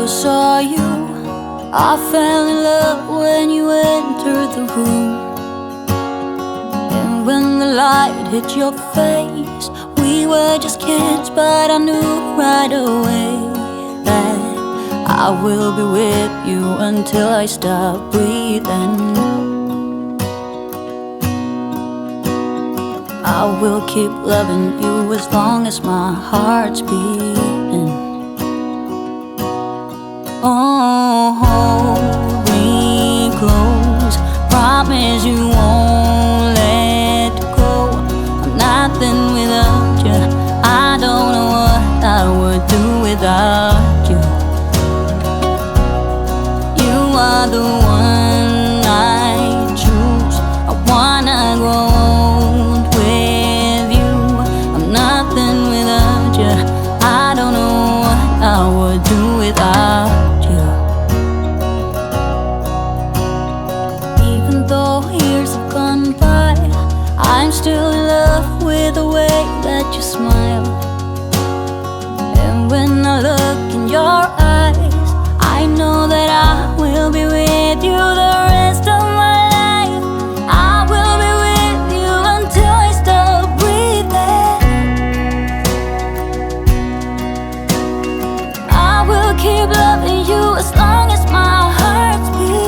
never saw you. I fell in love when you entered the room. And when the light hit your face, we were just kids, but I knew right away that I will be with you until I stop breathing. I will keep loving you as long as my heart's beating. Oh, hold me close, promise you won't let go. I'm nothing without you, I don't know what I would do without you. You are the one I choose, I wanna grow old with you. I'm nothing without you, I don't know what I would do without you. I'm still in love with the way that you smile. And when I look in your eyes, I know that I will be with you the rest of my life. I will be with you until I stop breathing. I will keep loving you as long as my heart's beating.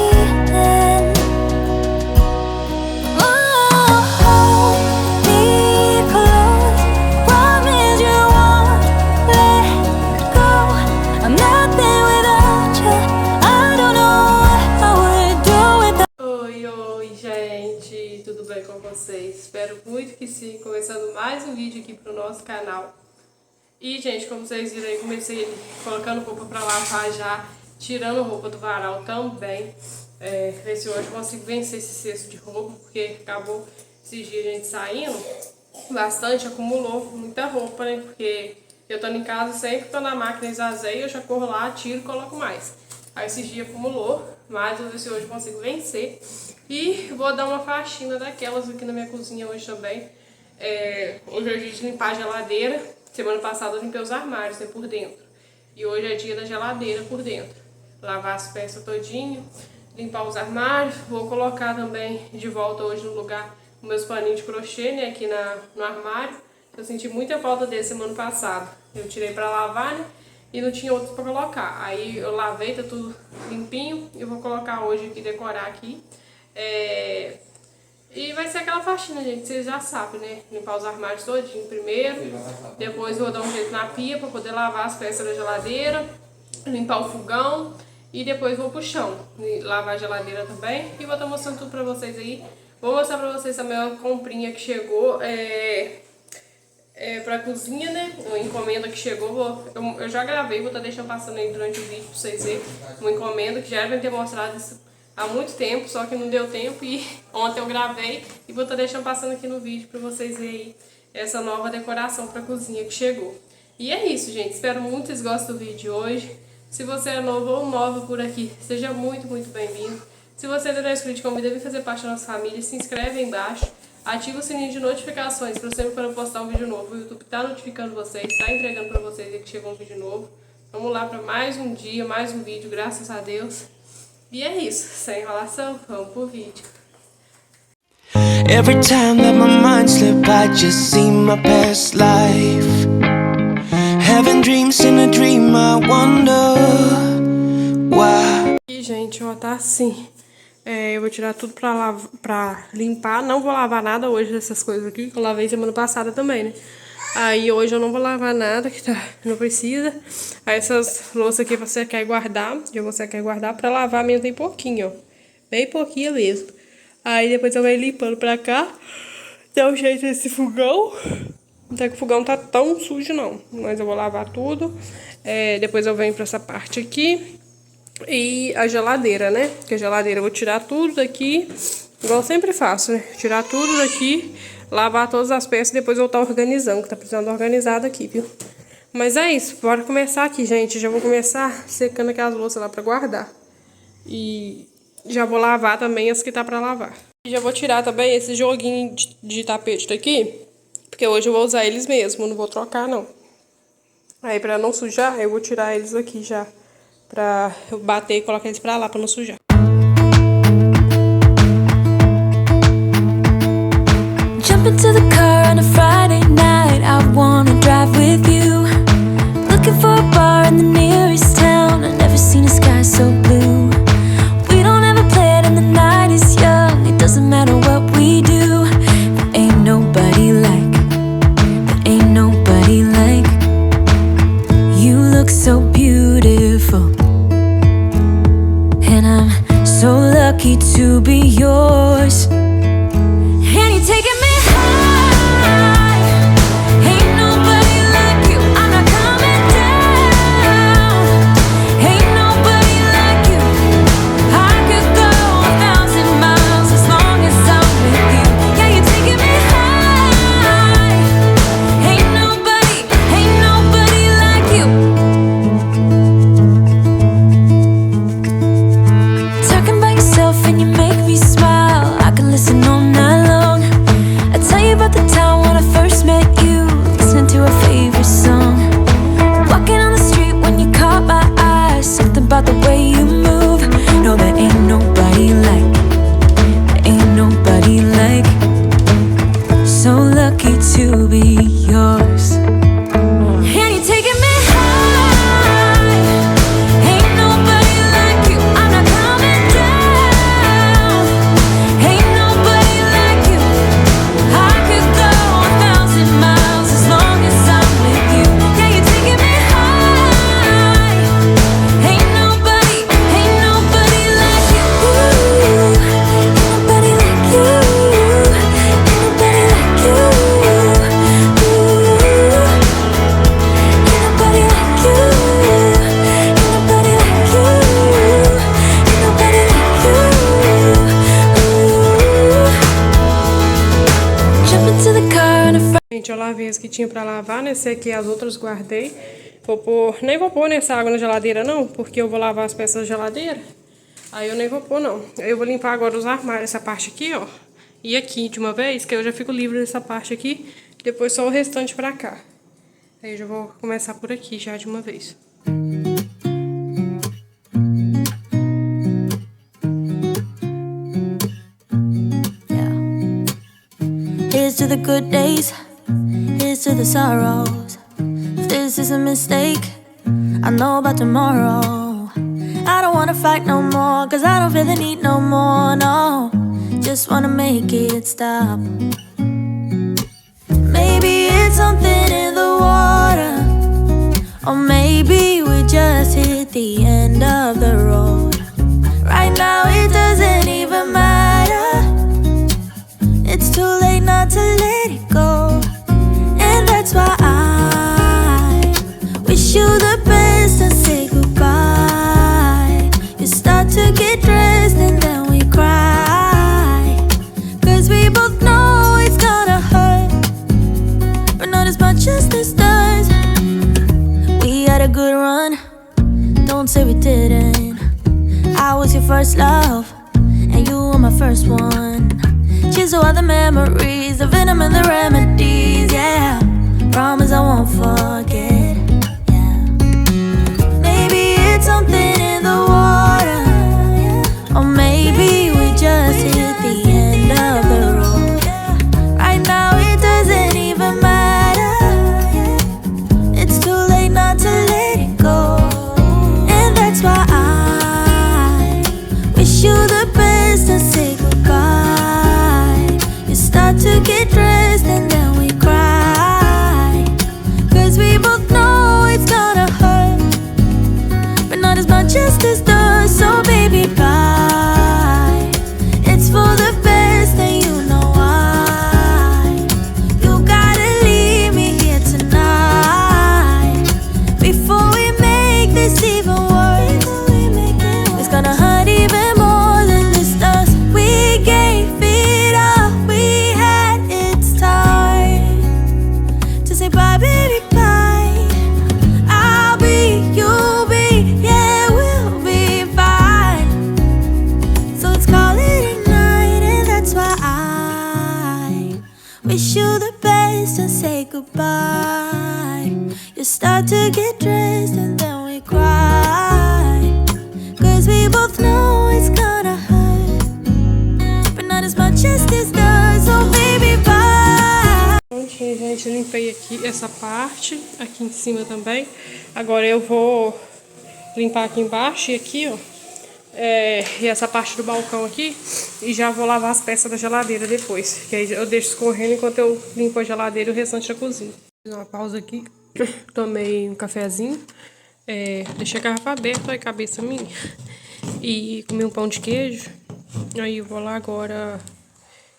Vocês. Espero muito que sim, começando mais um vídeo aqui pro nosso canal. E, gente, como vocês viram aí, comecei colocando roupa pra lavar já, tirando roupa do varal também. Ver se hoje eu consigo vencer esse cesto de roupa, porque acabou esses dias a gente saindo bastante, acumulou muita roupa, né? Porque eu tô em casa, sempre tô na máquina, esvaziei, eu já corro lá, tiro e coloco mais. Aí esses dias acumulou, mas vou ver se hoje eu consigo vencer. E vou dar uma faxina daquelas aqui na minha cozinha hoje também. Hoje é dia de limpar a geladeira. Semana passada eu limpei os armários, né, por dentro. E hoje é dia da geladeira por dentro. Lavar as peças todinho, limpar os armários. Vou colocar também de volta hoje no lugar os meus paninhos de crochê, né, aqui no armário. Eu senti muita falta desse semana passada. Eu tirei pra lavar, né, e não tinha outros pra colocar. Aí eu lavei, tá tudo limpinho. E eu vou colocar hoje aqui, decorar aqui. E vai ser aquela faxina, gente, vocês já sabem, né? Limpar os armários todinho primeiro. Depois vou dar um jeito na pia pra poder lavar as peças da geladeira. Limpar o fogão. E depois vou pro chão, lavar a geladeira também. E vou estar mostrando tudo pra vocês aí. Vou mostrar pra vocês também uma comprinha que chegou pra cozinha, né? Uma encomenda que chegou. Eu já gravei, vou estar deixando passando aí durante o vídeo pra vocês verem. Uma encomenda que já era pra ter mostrado isso há muito tempo, só que não deu tempo e ontem eu gravei e vou estar deixando passando aqui no vídeo pra vocês verem aí essa nova decoração pra cozinha que chegou. E é isso, gente. Espero muito que vocês gostem do vídeo de hoje. Se você é novo ou nova por aqui, seja muito, muito bem-vindo. Se você ainda não é inscrito, convido a vir fazer parte da nossa família, se inscreve aí embaixo, ativa o sininho de notificações para sempre quando eu postar um vídeo novo. O YouTube tá notificando vocês, tá entregando pra vocês aí que chegou um vídeo novo. Vamos lá para mais um dia, mais um vídeo, graças a Deus. E é isso, sem enrolação, vamos pro vídeo. Every time that my mind slip, I just see my past life. Having dreams in a dream, I wonder why. E, gente, ó, tá assim. Eu vou tirar tudo pra limpar. Não vou lavar nada hoje dessas coisas aqui, que eu lavei semana passada também, né? Aí hoje eu não vou lavar nada, que não precisa. Aí essas louças aqui você quer guardar. Eu vou secar e guardar pra lavar mesmo, tem pouquinho, ó. Bem pouquinho mesmo. Aí depois eu venho limpando pra cá. Dá um jeito nesse fogão. Até que o fogão tá tão sujo não. Mas eu vou lavar tudo. Depois eu venho pra essa parte aqui. E a geladeira, né? Porque a geladeira eu vou tirar tudo daqui. Igual eu sempre faço, né? Tirar tudo daqui. Lavar todas as peças e depois voltar organizando, que tá precisando organizado aqui, viu? Mas é isso, bora começar aqui, gente. Já vou começar secando aquelas louças lá pra guardar. E já vou lavar também as que tá pra lavar. E já vou tirar também esse joguinho de tapete daqui, porque hoje eu vou usar eles mesmo, não vou trocar não. Aí pra não sujar, eu vou tirar eles aqui já pra eu bater e colocar eles pra lá, pra não sujar. Jump into the car on a Friday night, I wanna drive with you. Looking for a bar in the nearest town, I've never seen a sky so blue. We don't ever play it and the night is young, it doesn't matter what we do. There ain't nobody like, there ain't nobody like. You look so beautiful, and I'm so lucky to be yours. And you're taking me high, ain't nobody like you, I'm not coming down. Ain't nobody like you, I could go 1,000 miles as long as I'm with you. Yeah, you're taking me high, ain't nobody like you. Talking about yourself and you make me smile, I can listen all night long. I tell you about the time when I first met you, listening to our favorite song. Walking on the street when you caught my eye, something about the way you move. No, there ain't nobody like, there ain't nobody like. So lucky to be yours. And you're taking me high, ain't nobody like you, I'm not coming down. Ain't nobody like you, I could go 1,000 miles as long as I'm with you. Yeah, you're taking me high, ain't nobody like you. Ain't nobody like you, ain't nobody like you. Ain't nobody like you, ain't nobody like you, ain't nobody like you. Jump into the car on a Friday. Gente, eu lavei as que tinha pra lavar, né? Esse aqui, as outras guardei. Nem vou pôr nessa água na geladeira, não, porque eu vou lavar as peças da geladeira. Aí eu nem vou pôr, não. Aí eu vou limpar agora os armários, essa parte aqui, ó. E aqui, de uma vez, que eu já fico livre dessa parte aqui. Depois só o restante pra cá. Aí eu já vou começar por aqui, já de uma vez. Here's to the good days, here's to the sorrows. If this is a mistake, I know about tomorrow. I don't wanna fight no more, cause I don't feel the need no more, no. Just wanna make it stop. Maybe it's something in the water, or maybe we just hit the end of the road. Right now it doesn't even matter, it's too late not to let it go. And that's why I wish you the best and say goodbye. You start to get dressed and then we cry, cause we both know it's gonna hurt, but not as much as this does. We had a good run, don't say we didn't. I was your first love, and you were my first one. Cheers to all the memories, the venom and the remedies, yeah. Promise I won't forget, yeah. Maybe it's something in the water, or maybe we just hit the end of the road. Right now it doesn't even matter, it's too late not to let it go. And that's why I wish you the best and say goodbye. You start to get dressed and then we cry, cause we both know it's gonna hurt, but not as much as this does. So baby, bye. It's for the best and you know why. You gotta leave me here tonight, before we make this even worse. It's gonna hurt even more than this does. We gave it all we had, it's time to say bye, baby, bye. I'll be, you'll be, yeah, we'll be fine. So let's call it a night, and that's why I wish you the best and say goodbye. You start to get dressed and then we cry, gente, limpei aqui essa parte, aqui em cima também. Agora eu vou limpar aqui embaixo e aqui, ó. E essa parte do balcão aqui. E já vou lavar as peças da geladeira depois. Que aí eu deixo escorrendo enquanto eu limpo a geladeira e o restante da cozinha. Fiz uma pausa aqui. Tomei um cafezinho. Deixei a garrafa aberta, olha a cabeça minha. E comi um pão de queijo. Aí eu vou lá agora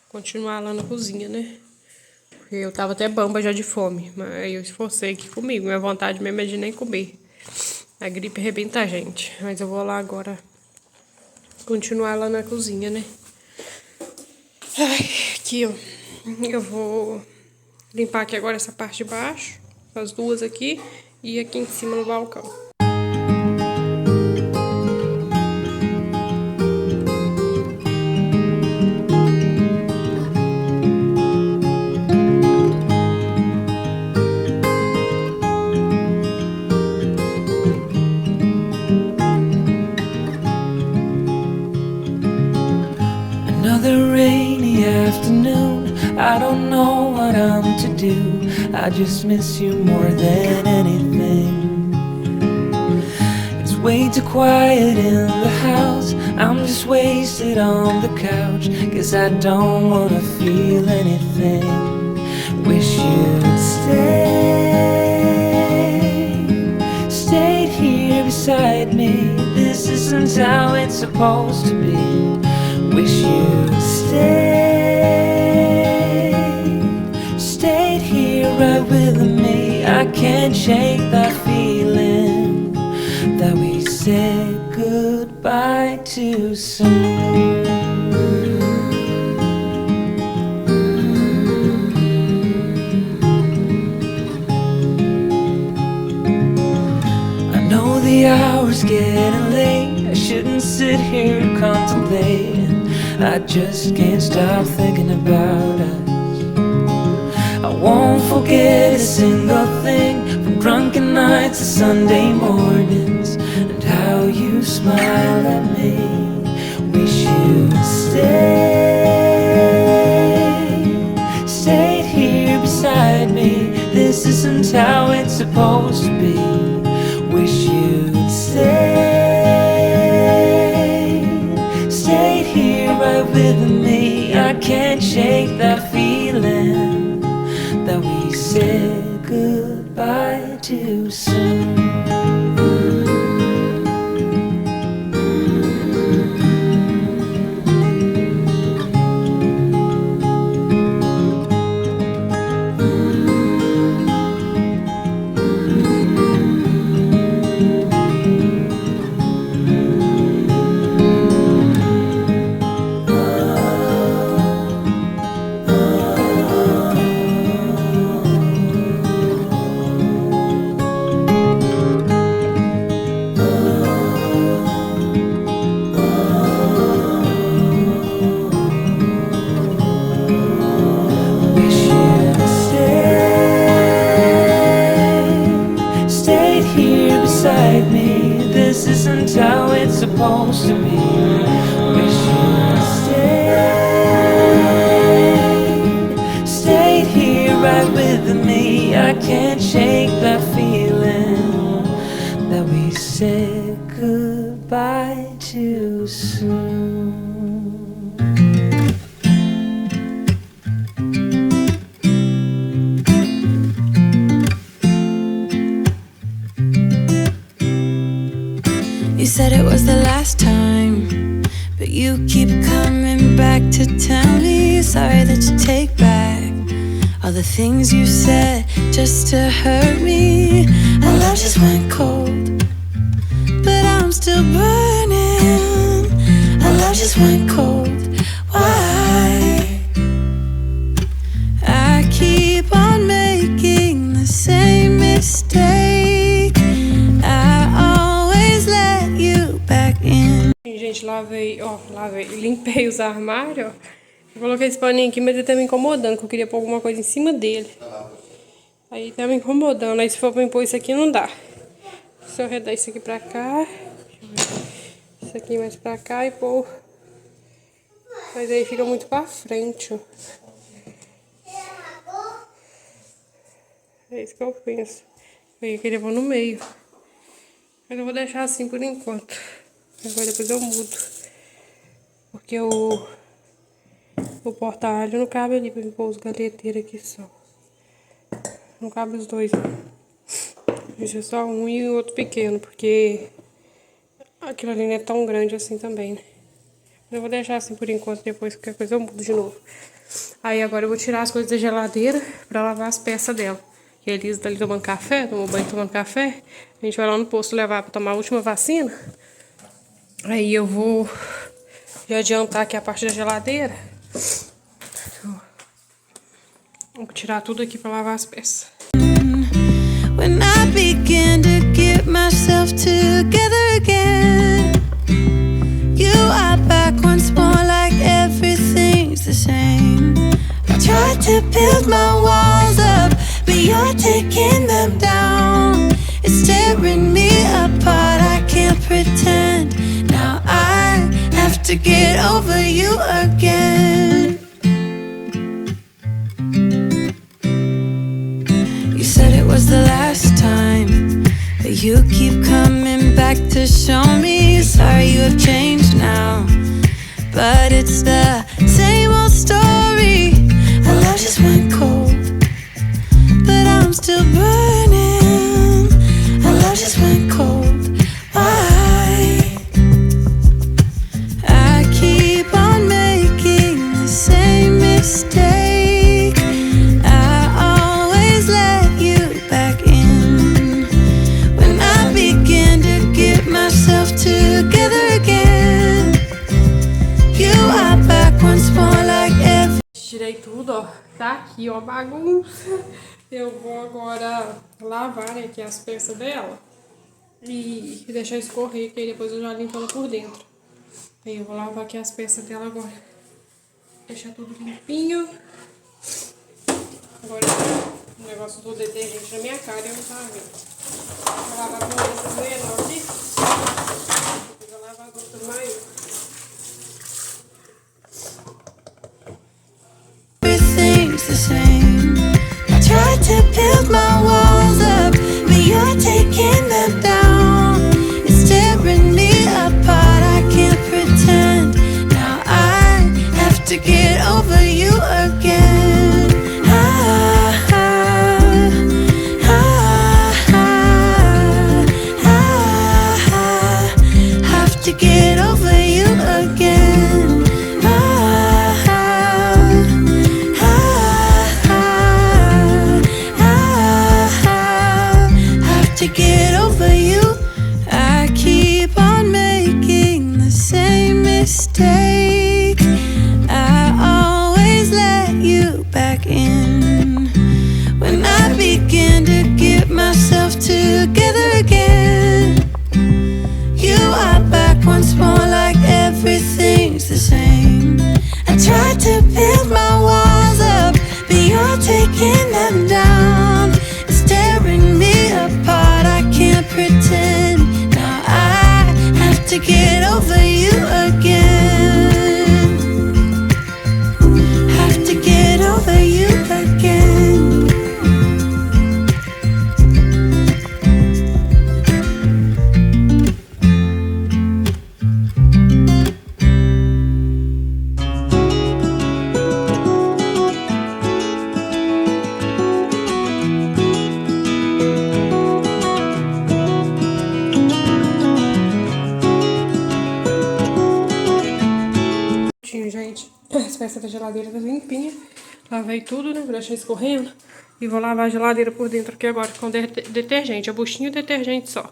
continuar lá na cozinha, né? Porque eu tava até bamba já de fome. Mas aí eu esforcei aqui comigo. Minha vontade mesmo é de nem comer. A gripe arrebenta a gente. Mas eu vou lá agora continuar lá na cozinha, né? Ai, aqui, ó. Eu vou limpar aqui agora essa parte de baixo. As duas aqui. E aqui em cima no balcão. Another rainy afternoon, I don't know what I'm to do. I just miss you more than anything. It's way too quiet in the house, I'm just wasted on the couch, 'cause I don't wanna feel anything. Wish you'd stayed here beside me. This isn't how it's supposed to be. Wish you'd stayed here right with me. I can't shake that feeling that we said goodbye too soon. I know the hour's getting late, I shouldn't sit here contemplating. I just can't stop thinking about us. I won't forget a single thing, from drunken nights to Sunday mornings, and how you smile at me. Wish you'd stayed here beside me. This isn't how it's supposed to be. Wish you'd stayed here right with me. I can't shake that feeling that we said goodbye too soon. This isn't how it's supposed to be. Wish you'd stayed here right with me. I can't shake that feeling that we said goodbye too soon. You said it was the last time, but you keep coming back to tell me sorry that you take back all the things you said just to hurt me. Our love just went cold, but I'm still burning. Our love just went cold. Why? I keep on making the same mistake. Gente, limpei os armários, ó. Eu coloquei esse paninho aqui, mas ele tá me incomodando, que eu queria pôr alguma coisa em cima dele. Aí tá me incomodando, aí se for pra me pôr isso aqui não dá. Se eu arredar isso aqui pra cá, isso aqui mais pra cá e pôr. Mas aí fica muito pra frente, ó. É isso que eu penso. Eu queria pôr no meio. Mas eu vou deixar assim por enquanto. Agora depois eu mudo. Porque o porta-alho não cabe ali pra eu pôr os galeteiros aqui só. Não cabe os dois, não. Deixa só um e o outro pequeno, porque aquilo ali não é tão grande assim também, né? Eu vou deixar assim por enquanto, depois qualquer coisa eu mudo de novo. Aí agora eu vou tirar as coisas da geladeira pra lavar as peças dela. E a Elisa tá ali tomando café, tomou banho tomando café. A gente vai lá no posto levar pra tomar a última vacina. Aí eu vou já adiantar aqui a parte da geladeira. Vou tirar tudo aqui pra lavar as peças. When I begin to get myself together again, you are back once more like everything's the same. I tried to build my walls up, but you're taking them down. It's tearing me apart, I can't pretend. Now I have to get over you again. You said it was the last time, but you keep coming back to show me. Sorry you have changed now, but it's the same old story. Our love just went cold, but I'm still burning. Our love just went cold. Why? I keep on making the same mistake. I always let you back in. When I begin to get myself together again, you are back once more like every. Tirei tudo, ó. Tá aqui, ó, bagunça. Eu vou agora lavar, né, aqui as peças dela e deixar escorrer, que aí depois eu já limpo ela por dentro. Aí eu vou lavar aqui as peças dela agora. Deixar tudo limpinho. Agora o negócio do detergente na minha cara eu não tava vendo. Vou lavar com essas menores aqui. Depois eu lavar as outras maiores. Everything's the same. I tried to build my walls up, but you're taking them down. It's tearing me apart, I can't pretend. Now I have to get over you again. Have to get over you again. To get over you, I keep on making the same mistake. I always let you back in. When I begin to get myself together again, you are back once more like everything's the same. I tried to build my walls up, but you're taking them down. It's tearing me apart, I can't pretend. Now I have to get over you again. Have to get over you again. Gente, as peças da geladeira tá limpinha. Lavei tudo, né? Vou deixar escorrendo. E vou lavar a geladeira por dentro aqui agora com detergente. É buchinho e detergente só.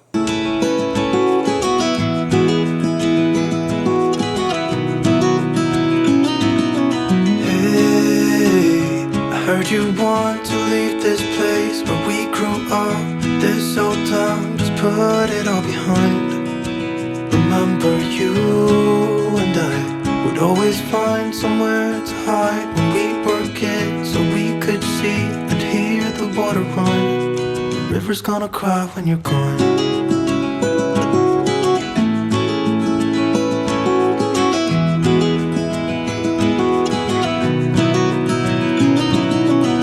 Hey, I heard you want to leave this place where we grew up. This old town, just put it all behind. Remember you and I would always find somewhere to hide when we were kids, so we could see and hear the water run. The river's gonna cry when you're gone.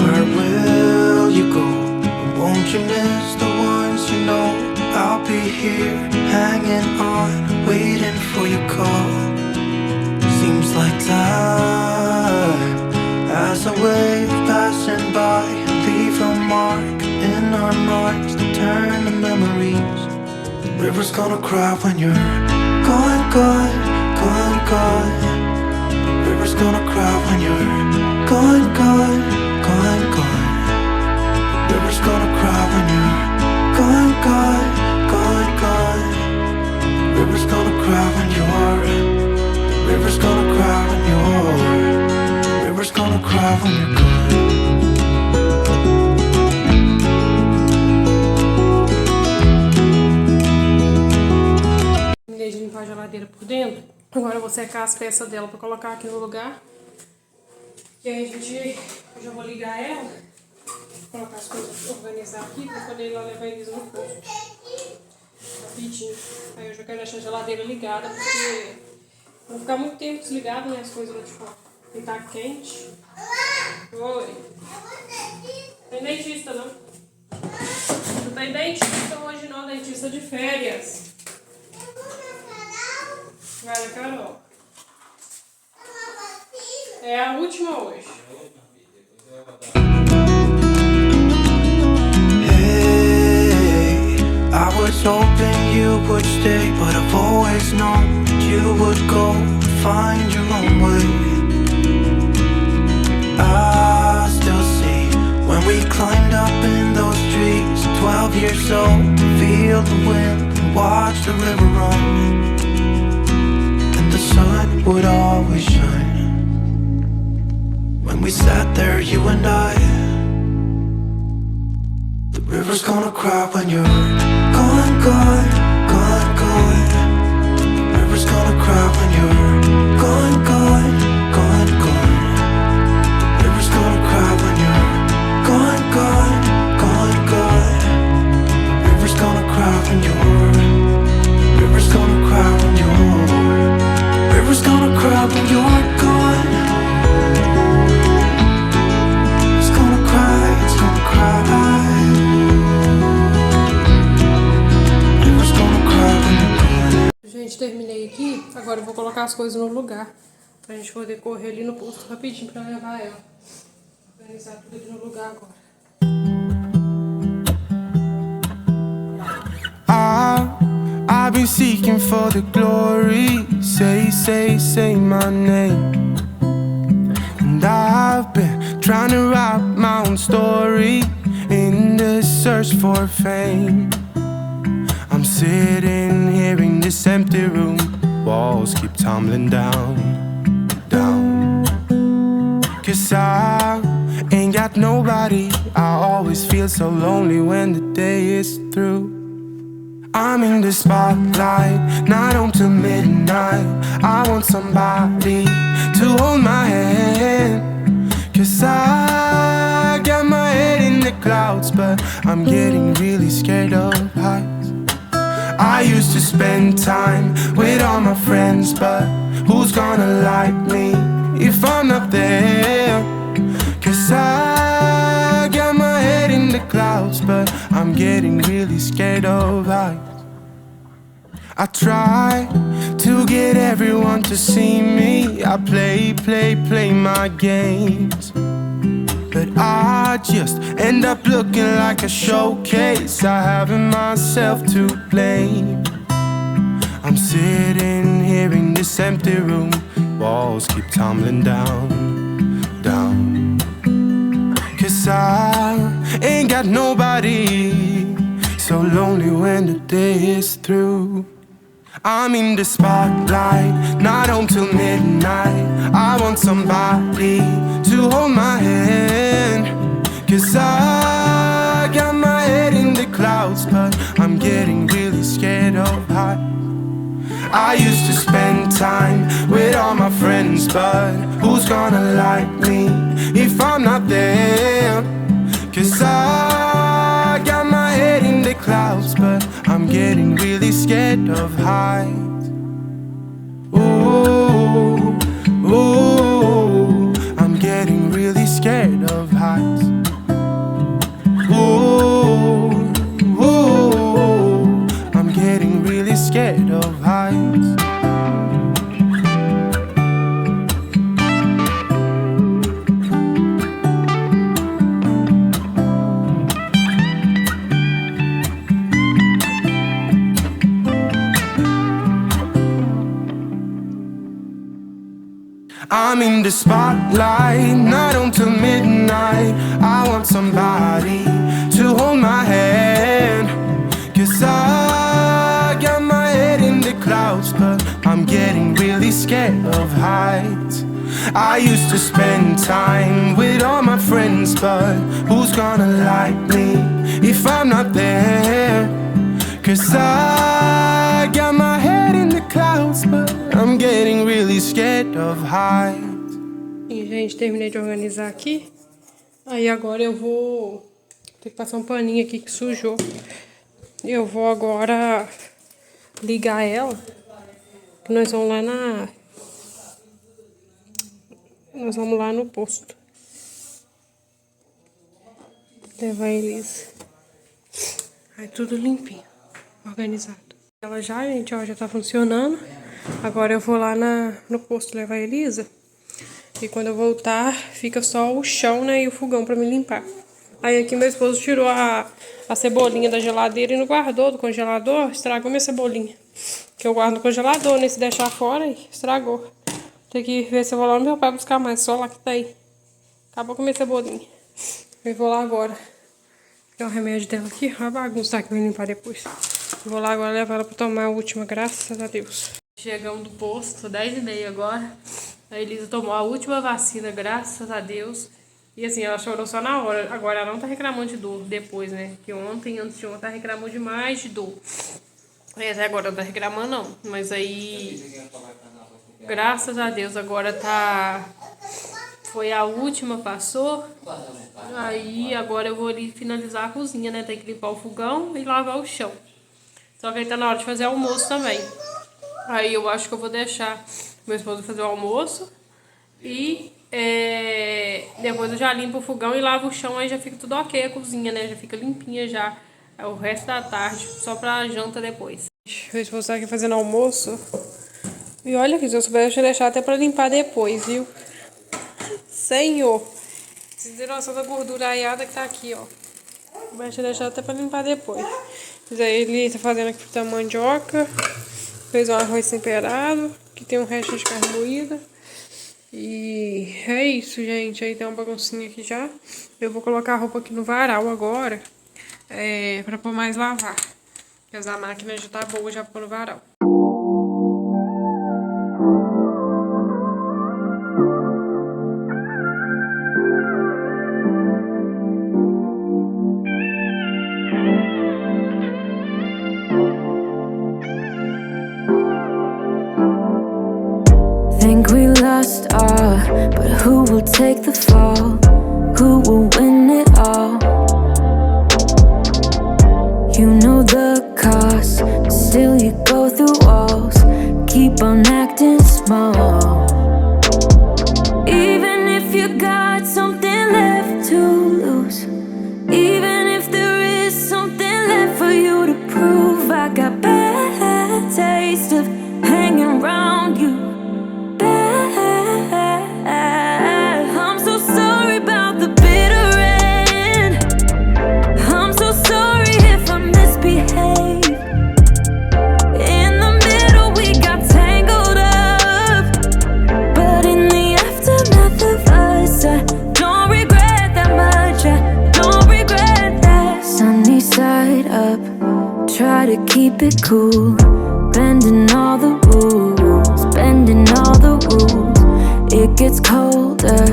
Where will you go? as a wave passing by, leave a mark in our minds to turn to memories. The river's gonna cry when you're gone, gone, gone, gone. The river's gonna cry when you're gone, gone, gone, gone. The river's gonna cry when you're gone, gone, gone, gone. The river's gonna cry when you're. The river's gonna cry when you're. The river's gonna cry when you're gone. Terminei de limpar a geladeira por dentro. Agora eu vou secar as peças dela pra colocar aqui no lugar. E aí, gente, eu já vou ligar ela. Colocar as coisas, organizar aqui pra poder ir lá levar eles no posto. Rapidinho. Aí eu já quero deixar a geladeira ligada, porque vão ficar muito tempo desligado, né? As coisas lá de fora. E tá quente. Oi. Tem dentista, não? Não tem dentista hoje não, dentista de férias. Vai, Carol. É a última hoje. Hey, I was hoping you would stay, but I've always known you would go find your own way. I still see when we climbed up in those trees, 12 years old, feel the wind and watch the river run. And the sun would always shine when we sat there, you and I. The river's gonna cry when you're gone, gone, gone, gone. The river's gonna cry when you're gone, gone, gone, gone. The river's gonna cry when you're gone, gone, gone, gone. The river's gonna cry when you're. The river's gonna cry when you're. The river's gonna cry when you're gone. It's gonna cry, it's gonna cry. The river's gonna cry when you're gone. Gente, terminei aqui. Agora eu vou colocar as coisas no lugar. Pra gente poder correr ali no posto rapidinho pra levar ela. Organizar tudo aqui no lugar agora. I've been seeking for the glory. Say my name. And I've been trying to write my own story in the search for fame. I'm sitting here in this empty room. Walls keep tumbling down, down. 'Cause I ain't got nobody. I always feel so lonely when the day is through. I'm in the spotlight, not home till midnight. I want somebody to hold my hand. 'Cause I got my head in the clouds, but I'm getting really scared of heights. I used to spend time with all my friends, but who's gonna like me if I'm not there? 'Cause I got my head in the clouds, but I'm getting really scared of heights. I try to get everyone to see me. I play my games, but I just end up looking like a showcase. I haven't myself to blame. I'm sitting here in this empty room. Walls keep tumbling down, down. 'Cause I ain't got nobody. So lonely when the day is through. I'm in the spotlight, not home till midnight. I want somebody to hold my hand. 'Cause I got my head in the clouds, but I'm getting really scared of heights. I used to spend time with all my friends, but who's gonna like me if I'm not there? 'Cause I got my head in the clouds, but I'm getting really scared of heights. Ooh, ooh, I'm getting really scared of heights. Ooh, ooh, I'm getting really scared of heights. I'm in the spotlight, not until midnight. I want somebody to hold my hand, 'cause I got my head in the clouds, but I'm getting really scared of heights. I used to spend time with all my friends, but who's gonna like me if I'm not there? 'Cause I got my head in the clouds, but I'm getting really scared of heights. E, gente, terminei de organizar aqui. Aí agora eu vou ter que passar um paninho aqui que sujou. Eu vou agora ligar ela, que nós vamos lá no posto. Levar a Elisa. Aí tudo limpinho, organizado. Ela já, gente, ó, já tá funcionando. Agora eu vou lá no posto levar a Elisa. E quando eu voltar, fica só o chão, né, e o fogão pra me limpar. Aí aqui meu esposo tirou a cebolinha da geladeira e não guardou do congelador. Estragou minha cebolinha. Que eu guardo no congelador, né, se deixar fora, e estragou. Tem que ver se eu vou lá no meu pai buscar mais, só lá que tá aí. Acabou com minha cebolinha. Eu vou lá agora. Tem o remédio dela aqui, a bagunça tá, que eu vou limpar depois. Vou lá agora levar ela pra tomar a última, graças a Deus. Chegamos do posto, 10h30 agora. A Elisa tomou a última vacina, graças a Deus. E assim, ela chorou só na hora. Agora ela não tá reclamando de dor depois, né? Porque antes de ontem, tá reclamando demais de dor. Até agora não tá reclamando não. Mas aí, graças a Deus, agora tá... Foi a última, passou. Aí agora eu vou ali finalizar a cozinha, né? Tem que limpar o fogão e lavar o chão. Só que aí tá na hora de fazer almoço também. Aí eu acho que eu vou deixar meu esposo fazer o almoço. E depois eu já limpo o fogão e lavo o chão. Aí já fica tudo ok a cozinha, né? Já fica limpinha já o resto da tarde. Só pra janta depois. Meu esposo tá aqui fazendo almoço. E olha que se eu soubesse, eu deixar até pra limpar depois, viu? Senhor! Vocês viram noção da gordura aiada que tá aqui, ó. Vai deixar até pra limpar depois. Mas aí ele tá fazendo aqui da mandioca. Fez um arroz temperado. Que tem um resto de carne moída. E é isso, gente. Aí tem uma baguncinha aqui já. Eu vou colocar a roupa aqui no varal agora. Pra pôr mais lavar. Porque a máquina já tá boa já pra pôr no varal. Think we lost all, but who will take the fall? Who will win it all? You know the cost, still you go through walls. Keep on acting small. Even if you got something left to lose, even if there is something left for you to prove, I got bad taste of hanging around you. I'm so sorry about the bitter end. I'm so sorry if I misbehaved. In the middle we got tangled up, but in the aftermath of us, I don't regret that much. I don't regret that. Sunny side up, try to keep it cool. Bending all the rules, bending all the rules. It gets colder,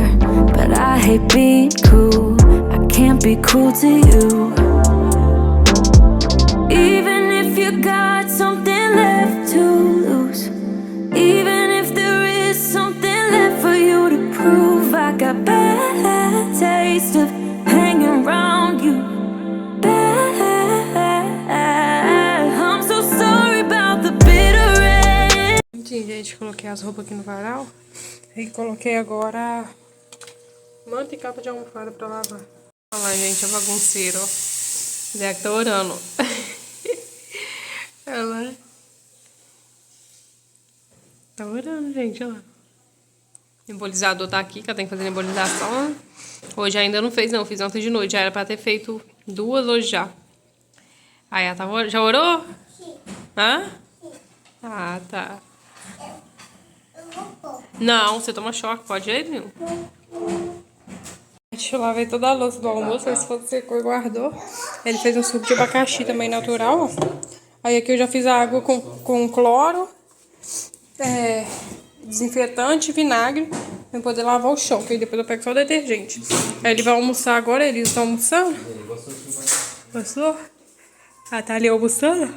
but I hate being cool. I can't be cruel to you. Even if you got something left to lose, even if there is something left for you to prove, I got bad taste of hanging around you. I'm so sorry about the bitter end. Gente, coloquei as roupas aqui no varal. E coloquei agora manta e capa de almofada pra lavar. Olha lá, gente, a bagunceira, ó. Zé que tá orando. Ela tá orando, gente, olha lá. O embolizador tá aqui, que ela tem que fazer a embolização. Hoje ainda não fez, não. Fiz ontem de noite. Já era pra ter feito 2 hoje já. Aí ela tá, já orou? Sim. Hã? Sim. Ah, tá. Não, você toma choque, pode ir, menino? Eu lavei toda a louça do almoço, aí se for secou e guardou. Ele fez um suco de abacaxi também natural, ó. Aí aqui eu já fiz a água com cloro, desinfetante e vinagre, pra poder lavar o chão, que aí depois eu pego só o detergente. Aí ele vai almoçar agora, eles estão almoçando. Gostou? Ah, tá ali almoçando,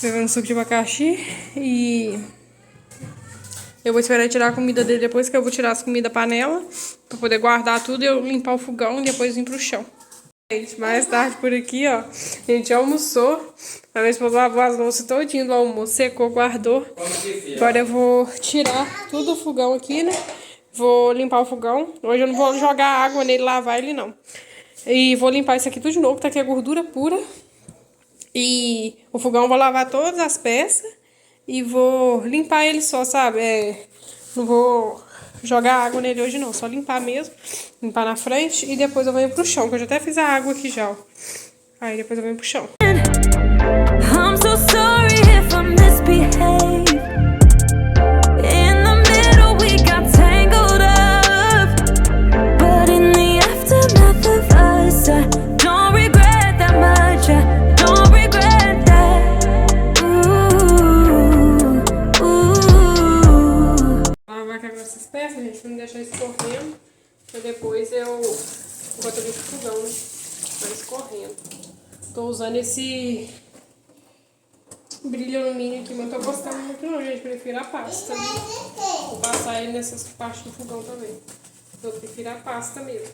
bebendo suco de abacaxi e... eu vou esperar tirar a comida dele depois, que eu vou tirar as comidas da panela, pra poder guardar tudo e eu limpar o fogão e depois vir pro chão. Gente, mais tarde por aqui, ó, a gente almoçou, a minha esposa lavou as louças todinho do almoço, secou, guardou. Agora eu vou tirar tudo do fogão aqui, né? Vou limpar o fogão. Hoje eu não vou jogar água nele, lavar ele não. E vou limpar isso aqui tudo de novo, tá aqui a gordura pura. E o fogão eu vou lavar todas as peças. E vou limpar ele só, sabe? Não vou jogar água nele hoje não, só limpar mesmo. Limpar na frente e depois eu venho pro chão, que eu já até fiz a água aqui já, ó. Aí depois eu venho pro chão. I'm so sorry if I misbehave. In the middle we got tangled up, but in the aftermath of us, I don't regret that much. I don't regret that. Lavar aqui agora essas peças, gente, pra não deixar escorrendo. E depois eu boto ali pro fogão, né? Vai escorrendo. Tô usando esse brilho alumínio aqui, mas não tô gostando muito não, gente. Prefiro a pasta, né? Vou passar ele nessas partes do fogão também. Eu prefiro a pasta mesmo.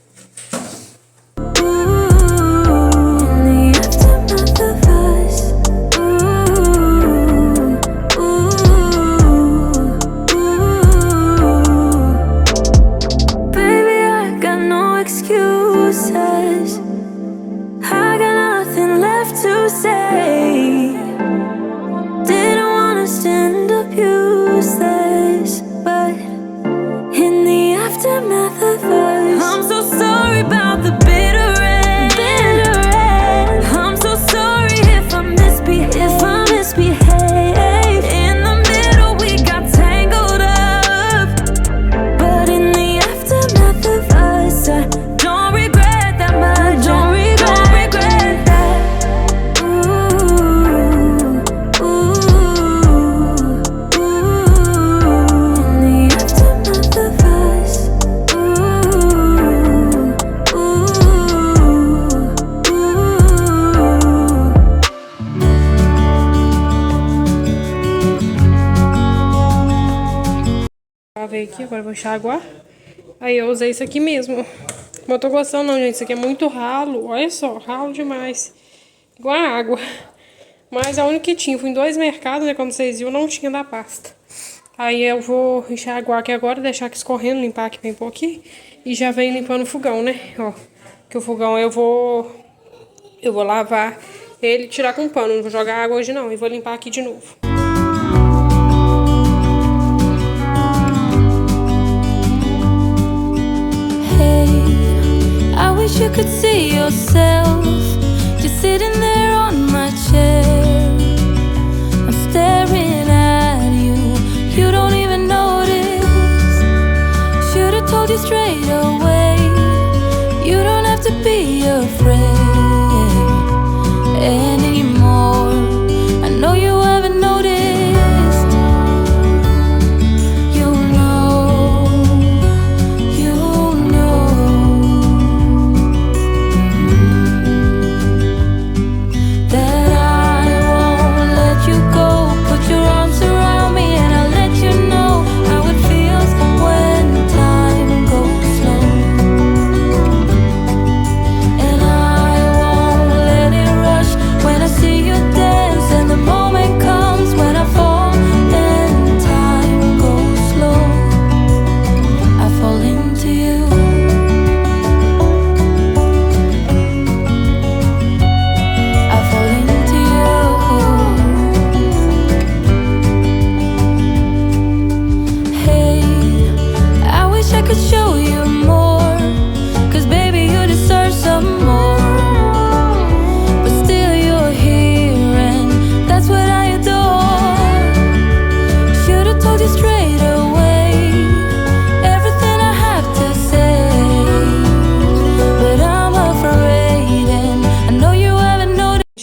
I'm so sorry about the bitter end. I'm so sorry if I misbehave. In the middle we got tangled up, but in the aftermath of us, I don't regret that much. Don't regret that. In the aftermath of us. Lavei aqui, agora eu vou enxaguar. Aí eu usei isso aqui mesmo. Não tô gostando não, gente. Isso aqui é muito ralo. Olha só, ralo demais. Igual a água. Mas é a única que tinha. Fui em 2 mercados, né? Como vocês viram, não tinha da pasta. Aí eu vou enxaguar aqui agora, deixar aqui escorrendo, limpar aqui bem pouquinho. E já venho limpando o fogão, né? Ó, que o fogão eu vou lavar ele e tirar com pano. Não vou jogar água hoje não. E vou limpar aqui de novo. I wish you could see yourself just sitting there on my chair. I'm staring at you, you don't even notice. Should've told you straight away, you don't have to be afraid anymore. I know you haven't noticed. And I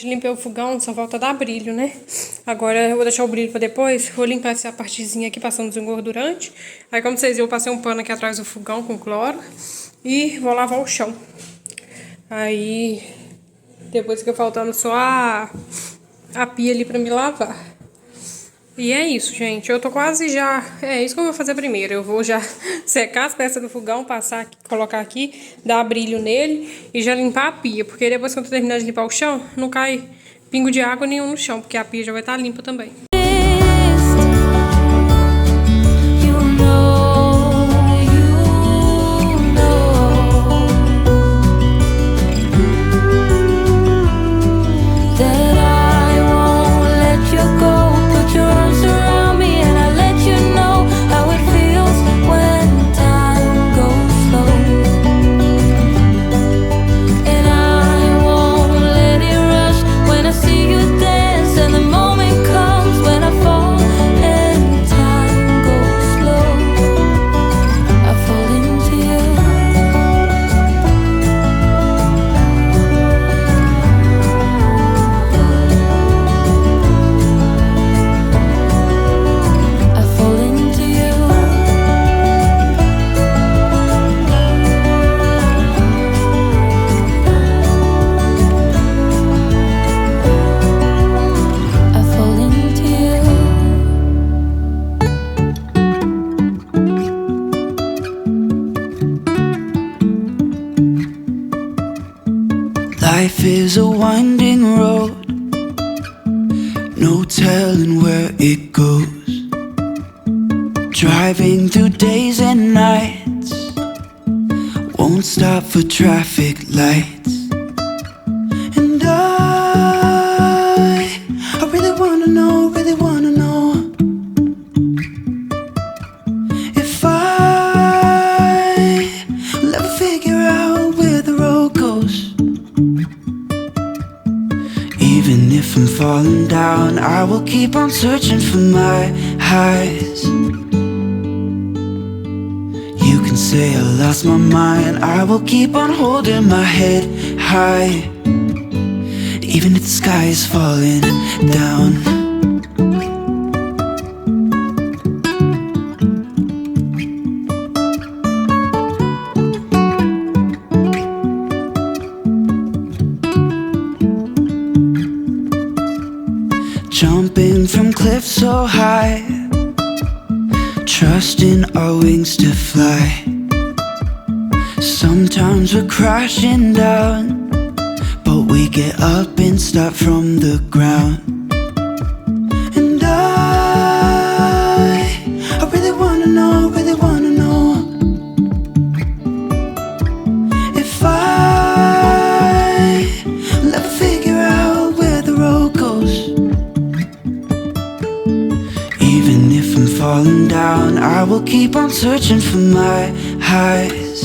gente, limpei o fogão, só falta dar brilho, né? Agora eu vou deixar o brilho pra depois. Vou limpar essa partezinha aqui, passando desengordurante. Aí, como vocês viram, eu passei um pano aqui atrás do fogão com cloro. E vou lavar o chão. Aí, depois fica faltando só a pia ali pra me lavar. E é isso, gente. Eu tô quase já... É isso que eu vou fazer primeiro. Eu vou já secar as peças do fogão, passar aqui, colocar aqui, dar brilho nele e já limpar a pia. Porque depois que eu terminar de limpar o chão, não cai pingo de água nenhum no chão, porque a pia já vai estar limpa também. Life is a winding road, no telling where it goes. Driving through days and nights, won't stop for traffic lights. And I really wanna know, if I will ever figure out where the road goes. Even if I'm falling down, I will keep on searching for my highs. You can say I lost my mind, I will keep on holding my head high. Even if the sky is falling down. Jumping from cliffs so high, trusting our wings to fly. Sometimes we're crashing down, but we get up and start from the ground. And I really wanna know, if I will ever figure out where the road goes. Even if I'm falling down, I will keep on searching for my highs.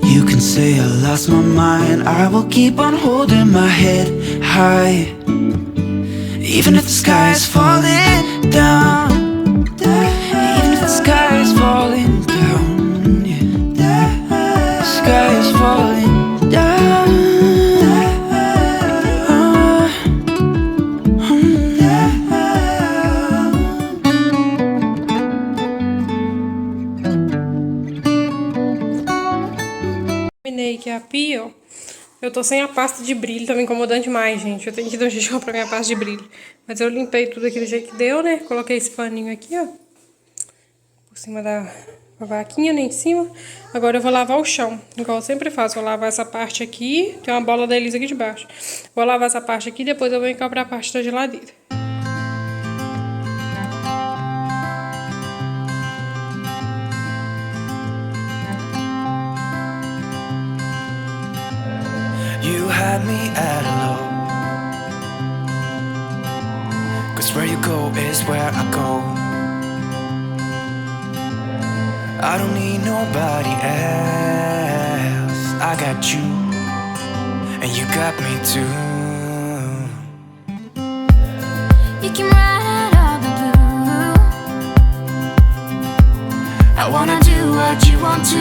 You can say I lost my mind, I will keep on holding my head high. Even if the sky is falling down, even if the sky is falling down, yeah. The sky is falling down. Que a pia, ó, eu tô sem a pasta de brilho, tá me incomodando demais, gente. Eu tenho que dar um jeito de comprar minha pasta de brilho. Mas eu limpei tudo aqui do jeito que deu, né? Coloquei esse paninho aqui, ó, por cima da vaquinha, né, em cima. Agora eu vou lavar o chão, igual eu sempre faço. Vou lavar essa parte aqui, tem uma bola da Elisa aqui debaixo. Vou lavar essa parte aqui, depois eu vou encobrar a parte da geladeira. You had me at hello, 'cause where you go is where I go. I don't need nobody else, I got you, and you got me too. You can ride all the blue. I wanna do what you want to.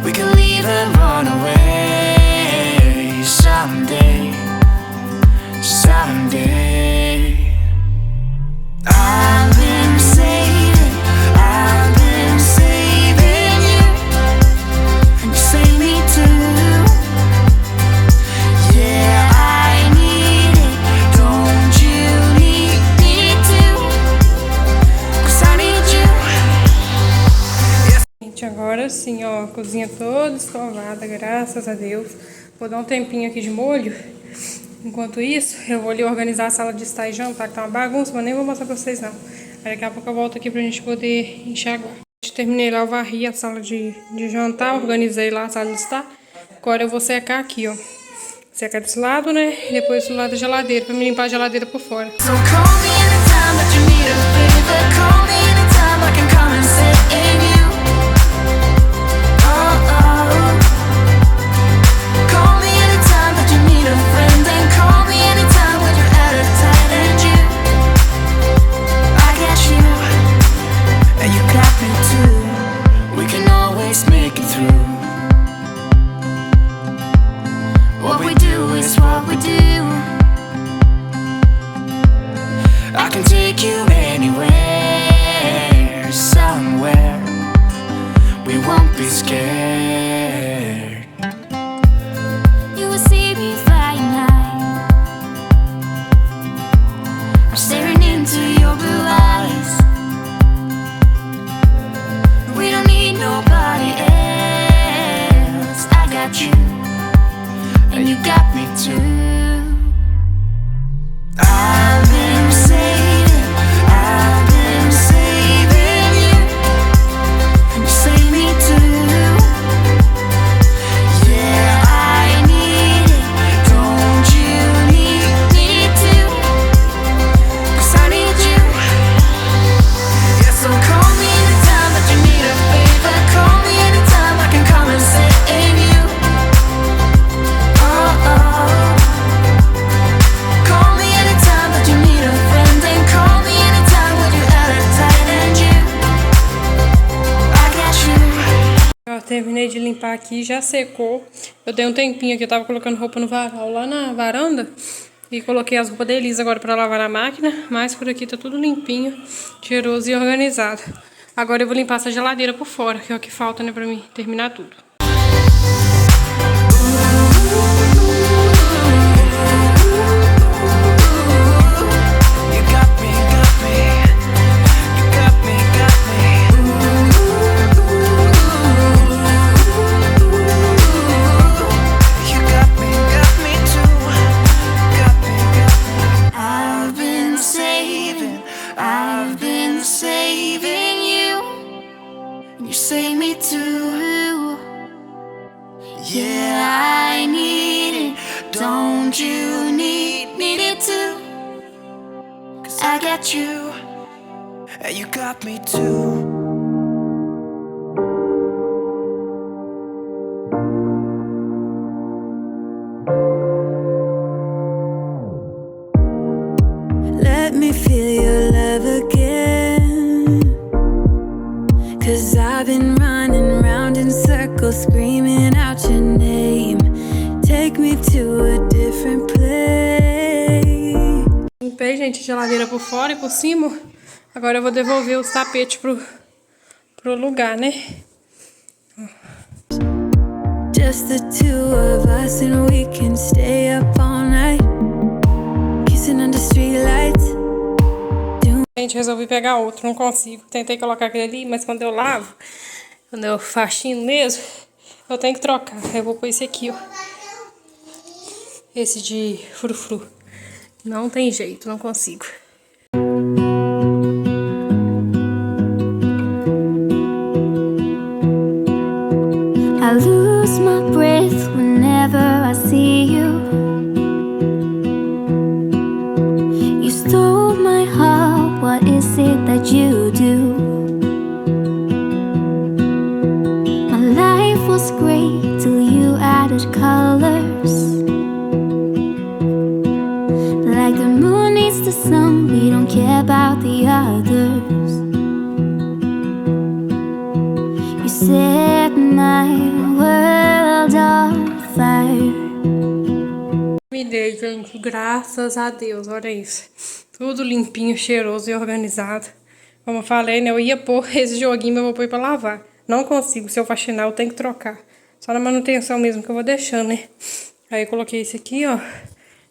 We can leave even run away someday, someday. I've been saving you, and you save me too. Yeah, I need it, don't you need me too? 'Cause I need you. Gente, agora sim, ó, a cozinha toda escovada, graças a Deus. Vou dar um tempinho aqui de molho. Enquanto isso, eu vou ali organizar a sala de estar e jantar, que tá uma bagunça, mas nem vou mostrar pra vocês não. Aí daqui a pouco eu volto aqui pra gente poder enxaguar. Terminei lá, eu varri a sala de jantar, organizei lá a sala de estar. Agora eu vou secar aqui, ó. Secar desse lado, né? E depois do lado da geladeira, pra me limpar a geladeira por fora. So call me anytime that you need a favor. Call me anytime I can come and save you. Call me anytime that you need a friend. And call me anytime when you're at a tight end. I got you, and you got me too. We can always make it through. What we do is what we do. I can take you anywhere, somewhere. We won't be scared. You will see me flying high. I'm staring into your blue eyes. We don't need nobody else. I got you, and you got me too. I've been saving you, and you save me too. Yeah, I need it, don't you need me too? 'Cause I need you. Yeah, so call me anytime that you need a favor. Call me anytime I can come and save you. Call me anytime that you need a friend. And call me anytime when you're at a tight end. I got you. Ó, terminei de limpar aqui, já secou. Eu dei um tempinho aqui, eu tava colocando roupa no varal lá na varanda. E coloquei as roupas da Elisa agora pra lavar na máquina. Mas por aqui tá tudo limpinho, cheiroso e organizado. Agora eu vou limpar essa geladeira por fora, que é o que falta, né, pra mim terminar tudo. You got me, got me. You got me, got me. You got me too. Got me, got me. I've been saving you, and you save me too. Yeah, I need it, don't you need it too? 'Cause I got you, and you got me too. Let me feel your love again. 'Cause I've been running round in circles, screaming out your name. Take me to a different place. Limpei, gente, a geladeira por fora e por cima. Agora eu vou devolver os tapetes pro lugar, né? Just the two of us and we can stay up all night, kissing under streetlights. Gente, resolvi pegar outro, não consigo. Tentei colocar aquele ali, mas quando eu lavo, quando eu faxino mesmo, eu tenho que trocar. Eu vou pôr esse aqui, ó. Esse de frufru. Não tem jeito, não consigo. I lose my breath whenever I see you. You stole my heart, what is it that you do? My life was great till you added colors. Like the moon needs the sun, we don't care about the others. You set my world fire. Me dei, gente, graças a Deus, olha isso. Tudo limpinho, cheiroso e organizado. Como eu falei, né, eu ia pôr esse joguinho, mas eu vou pôr pra lavar. Não consigo, se eu faxinar eu tenho que trocar. Só na manutenção mesmo que eu vou deixando, né. Aí eu coloquei esse aqui, ó.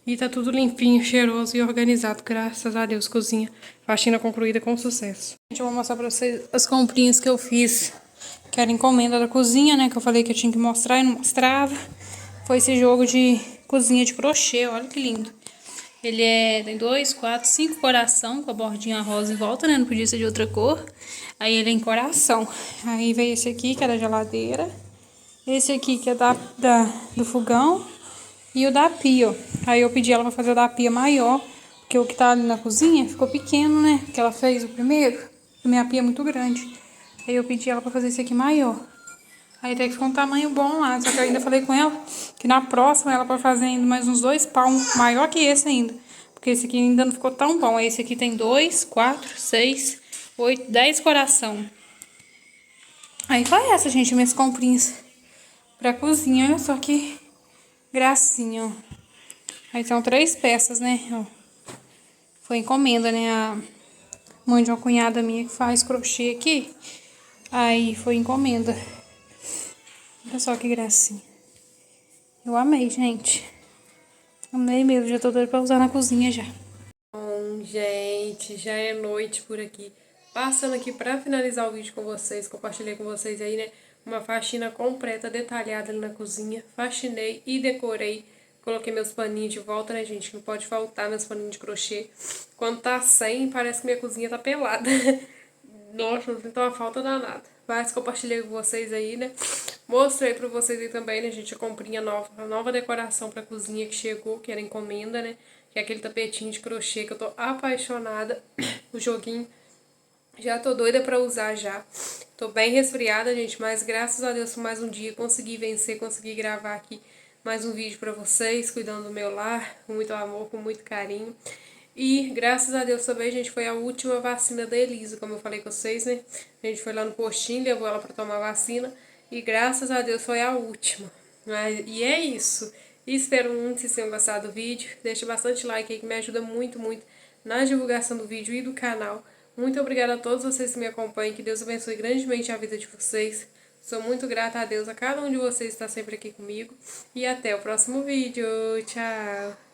E tá tudo limpinho, cheiroso e organizado, graças a Deus, cozinha. Faxina concluída com sucesso. Gente, eu vou mostrar pra vocês as comprinhas que eu fiz. Que era encomenda da cozinha, né, que eu falei que eu tinha que mostrar e não mostrava. Foi esse jogo de cozinha de crochê, olha que lindo. Ele tem 2, 4, 5 coração, com a bordinha rosa em volta, né, não podia ser de outra cor. Aí ele é em coração. Aí veio esse aqui, que é da geladeira. Esse aqui, que é do fogão. E o da pia, ó. Aí eu pedi ela pra fazer o da pia maior, porque o que tá ali na cozinha ficou pequeno, né, que ela fez o primeiro. A minha pia é muito grande. Aí eu pedi ela pra fazer esse aqui maior. Aí até que ficou um tamanho bom lá, só que eu ainda falei com ela que na próxima ela pode fazer ainda mais uns 2 palmos, maior que esse ainda. Porque esse aqui ainda não ficou tão bom. Esse aqui tem 2, 4, 6, 8, 10 coração. Aí foi essa, gente, minhas comprinhas pra cozinha. Olha só que gracinha, ó. Aí são 3 peças, né, ó. Foi encomenda, né, a mãe de uma cunhada minha que faz crochê aqui. Aí foi encomenda. Olha só que gracinha. Eu amei, gente. Amei mesmo, já tô doida pra usar na cozinha já. Bom, gente, já é noite por aqui. Passando aqui pra finalizar o vídeo com vocês, compartilhei com vocês aí, né, uma faxina completa, detalhada ali na cozinha. Faxinei e decorei. Coloquei meus paninhos de volta, né, gente? Não pode faltar meus paninhos de crochê. Quando tá sem, parece que minha cozinha tá pelada. Nossa, não tem uma falta danada. Mas compartilhei com vocês aí, né? Mostrei pra vocês aí também, né, gente? A comprinha nova, a nova decoração pra cozinha que chegou, que era encomenda, né? Que é aquele tapetinho de crochê que eu tô apaixonada. O joguinho. Já tô doida pra usar já. Tô bem resfriada, gente, mas graças a Deus por mais um dia consegui vencer, consegui gravar aqui mais um vídeo pra vocês, cuidando do meu lar, com muito amor, com muito carinho. E graças a Deus também, gente, foi a última vacina da Elisa, como eu falei com vocês, né? A gente foi lá no postinho, levou ela pra tomar vacina e graças a Deus foi a última. E é isso. Espero muito que vocês tenham gostado do vídeo. Deixa bastante like aí que me ajuda muito, muito na divulgação do vídeo e do canal. Muito obrigada a todos vocês que me acompanham. Que Deus abençoe grandemente a vida de vocês. Sou muito grata a Deus, a cada um de vocês que está sempre aqui comigo. E até o próximo vídeo. Tchau!